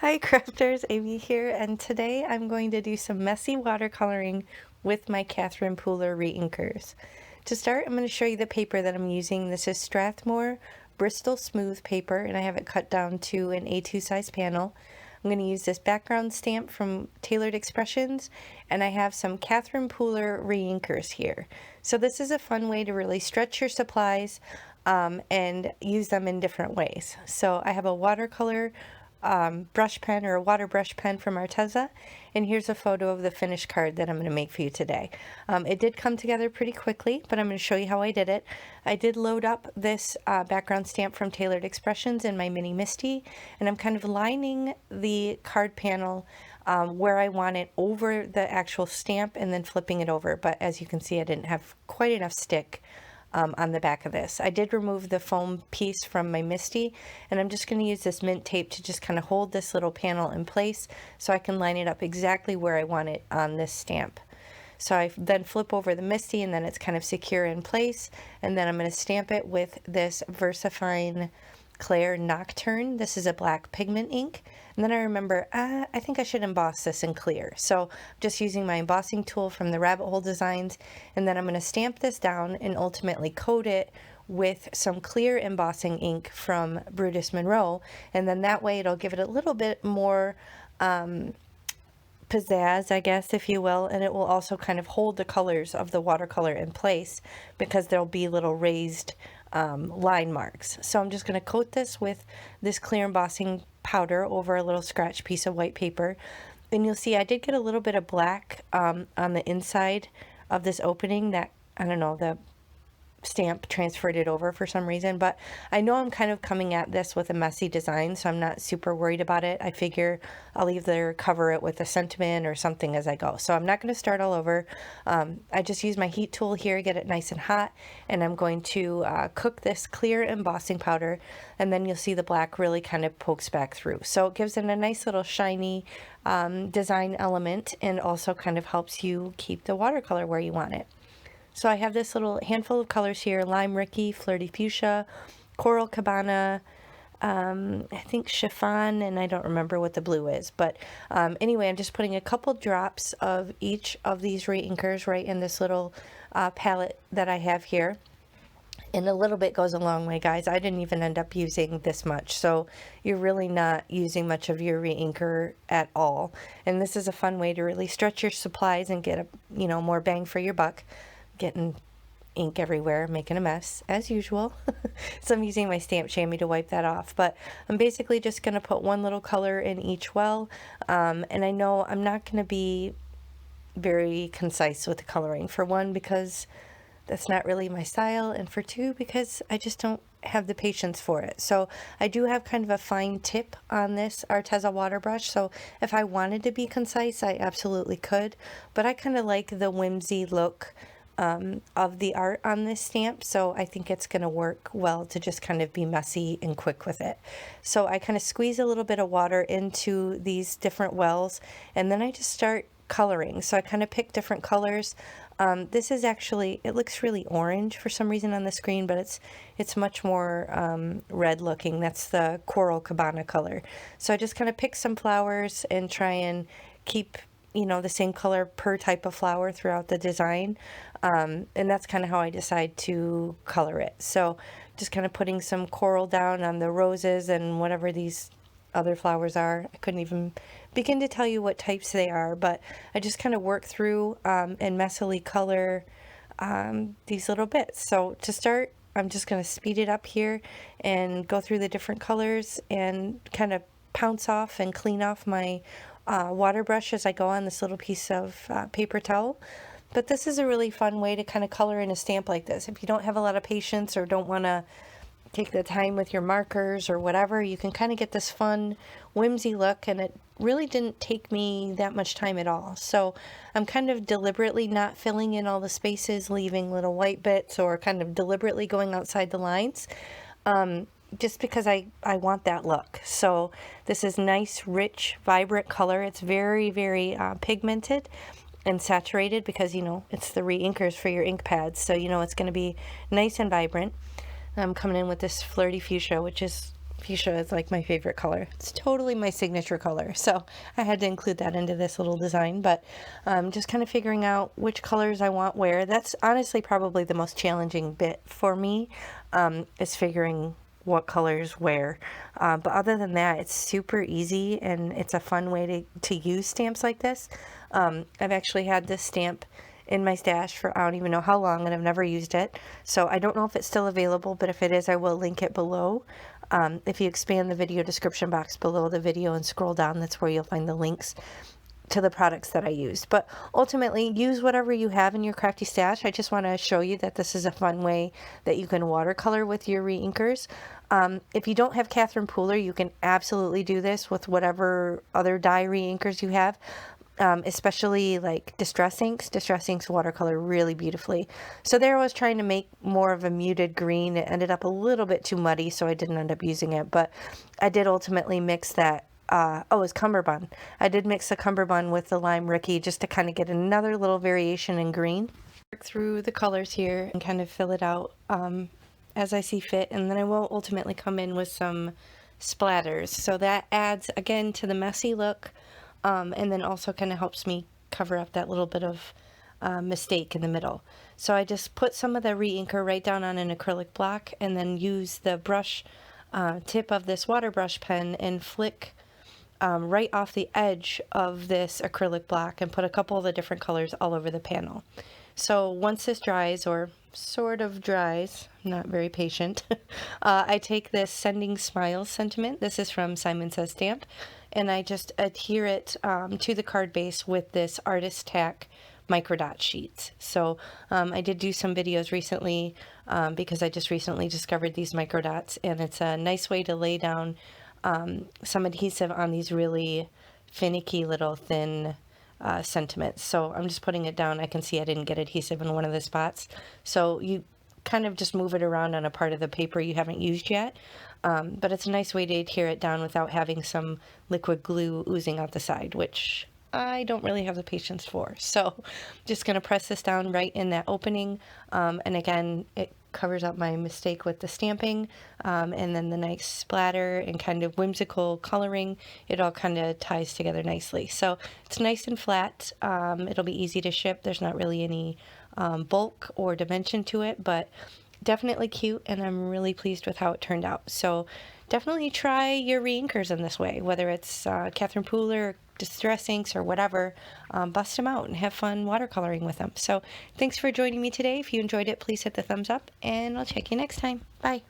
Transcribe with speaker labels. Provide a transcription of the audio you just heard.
Speaker 1: Hi crafters, Amy here, and today I'm going to do some messy watercoloring with my Catherine Pooler reinkers. To start, I'm going to show you the paper that I'm using. This is Strathmore Bristol Smooth paper, and I have it cut down to an A2 size panel. I'm going to use this background stamp from Tailored Expressions, and I have some Catherine Pooler reinkers here. So this is a fun way to really stretch your supplies and use them in different ways. So I have a watercolor brush pen or a water brush pen from Arteza, and here's a photo of the finished card that I'm going to make for you today. It did come together pretty quickly, but I'm going to show you how I did it. I did load up this background stamp from Tailored Expressions in my mini Misty, and I'm kind of lining the card panel where I want it over the actual stamp and then flipping it over, but as you can see I didn't have quite enough stick on the back of this. I did remove the foam piece from my Misty, and I'm just going to use this mint tape to just kind of hold this little panel in place so I can line it up exactly where I want it on this stamp. So I then flip over the Misty, and then it's kind of secure in place, and then I'm going to stamp it with this VersaFine Claire Nocturne. This is a black pigment ink. And then I remember, I think I should emboss this in clear. So I'm just using my embossing tool from the Rabbit Hole Designs, and then I'm going to stamp this down and ultimately coat it with some clear embossing ink from Brutus Monroe, and then that way it'll give it a little bit more pizzazz, I guess, if you will, and it will also kind of hold the colors of the watercolor in place because there'll be little raised line marks. So I'm just going to coat this with this clear embossing powder over a little scratch piece of white paper, and you'll see I did get a little bit of black on the inside of this opening that, I don't know, the stamp transferred it over for some reason, but I know I'm kind of coming at this with a messy design, so I'm not super worried about it. I figure I'll either cover it with a sentiment or something as I go, so I'm not going to start all over. I just use my heat tool here, get it nice and hot, and I'm going to cook this clear embossing powder, and then you'll see the black really kind of pokes back through, so it gives it a nice little shiny design element, and also kind of helps you keep the watercolor where you want it. So I have this little handful of colors here: Lime Ricky, Flirty Fuchsia, Coral Cabana, I think Chiffon, and I don't remember what the blue is. But anyway, I'm just putting a couple drops of each of these reinkers right in this little palette that I have here. And a little bit goes a long way, guys. I didn't even end up using this much, so you're really not using much of your reinker at all. And this is a fun way to really stretch your supplies and get more bang for your buck. Getting ink everywhere, making a mess as usual. So I'm using my stamp chamois to wipe that off, but I'm basically just going to put one little color in each well, and I know I'm not going to be very concise with the coloring, for one because that's not really my style, and for two because I just don't have the patience for it. So I do have kind of a fine tip on this Arteza water brush, so if I wanted to be concise I absolutely could, but I kind of like the whimsy look of the art on this stamp, so I think it's going to work well to just kind of be messy and quick with it. So I kind of squeeze a little bit of water into these different wells, and then I just start coloring. So I kind of pick different colors. This is actually, it looks really orange for some reason on the screen, but it's much more red looking. That's the Coral Cabana color. So I just kind of pick some flowers and try and keep the same color per type of flower throughout the design. And that's kind of how I decide to color it. So just kind of putting some coral down on the roses and whatever these other flowers are. I couldn't even begin to tell you what types they are, but I just kind of work through and messily color these little bits. So to start, I'm just going to speed it up here and go through the different colors and kind of pounce off and clean off my water brush as I go on this little piece of paper towel. But this is a really fun way to kind of color in a stamp like this. If you don't have a lot of patience or don't want to take the time with your markers or whatever, you can kind of get this fun whimsy look, and it really didn't take me that much time at all. So I'm kind of deliberately not filling in all the spaces, leaving little white bits, or kind of deliberately going outside the lines. Just because I want that look. So this is nice, rich, vibrant color. It's very, very pigmented and saturated because, it's the reinkers for your ink pads. So, it's going to be nice and vibrant. I'm coming in with this Flirty Fuchsia, which is fuchsia is like my favorite color. It's totally my signature color, so I had to include that into this little design. But just kind of figuring out which colors I want where. That's honestly probably the most challenging bit for me, is figuring what colors where. But other than that, it's super easy, and it's a fun way to use stamps like this. I've actually had this stamp in my stash for I don't even know how long, and I've never used it. So I don't know if it's still available, but if it is, I will link it below. If you expand the video description box below the video and scroll down, that's where you'll find the links to the products that I used. But ultimately, use whatever you have in your crafty stash. I just want to show you that this is a fun way that you can watercolor with your re-inkers. If you don't have Catherine Pooler, you can absolutely do this with whatever other dye re-inkers you have. Especially like Distress Inks. Distress Inks watercolor really beautifully. So there I was trying to make more of a muted green. It ended up a little bit too muddy, so I didn't end up using it. But I did ultimately mix that. Oh, it was Cummerbund. I did mix the Cummerbund with the Lime Ricky just to kind of get another little variation in green. Work through the colors here and kind of fill it out as I see fit. And then I will ultimately come in with some splatters. So that adds, again, to the messy look. And then also kind of helps me cover up that little bit of mistake in the middle. So I just put some of the re-inker right down on an acrylic block, and then use the brush tip of this water brush pen and flick right off the edge of this acrylic block and put a couple of the different colors all over the panel. So once this dries, or sort of dries, I'm not very patient, I take this Sending Smiles sentiment. This is from Simon Says Stamp, and I just adhere it to the card base with this Artist Tack microdot sheets. So I did do some videos recently because I just recently discovered these microdots, and it's a nice way to lay down some adhesive on these really finicky little thin sentiments. So I'm just putting it down. I can see I didn't get adhesive in one of the spots. So you kind of just move it around on a part of the paper you haven't used yet. But it's a nice way to adhere it down without having some liquid glue oozing out the side, which I don't really have the patience for. So just going to press this down right in that opening. And again, it covers up my mistake with the stamping, and then the nice splatter and kind of whimsical coloring. It all kind of ties together nicely. So it's nice and flat. It'll be easy to ship. There's not really any bulk or dimension to it, but definitely cute, and I'm really pleased with how it turned out. So definitely try your re-inkers in this way, whether it's Catherine Pooler, Distress Inks, or whatever. Bust them out and have fun watercoloring with them. So thanks for joining me today. If you enjoyed it, please hit the thumbs up, and I'll check you next time. Bye.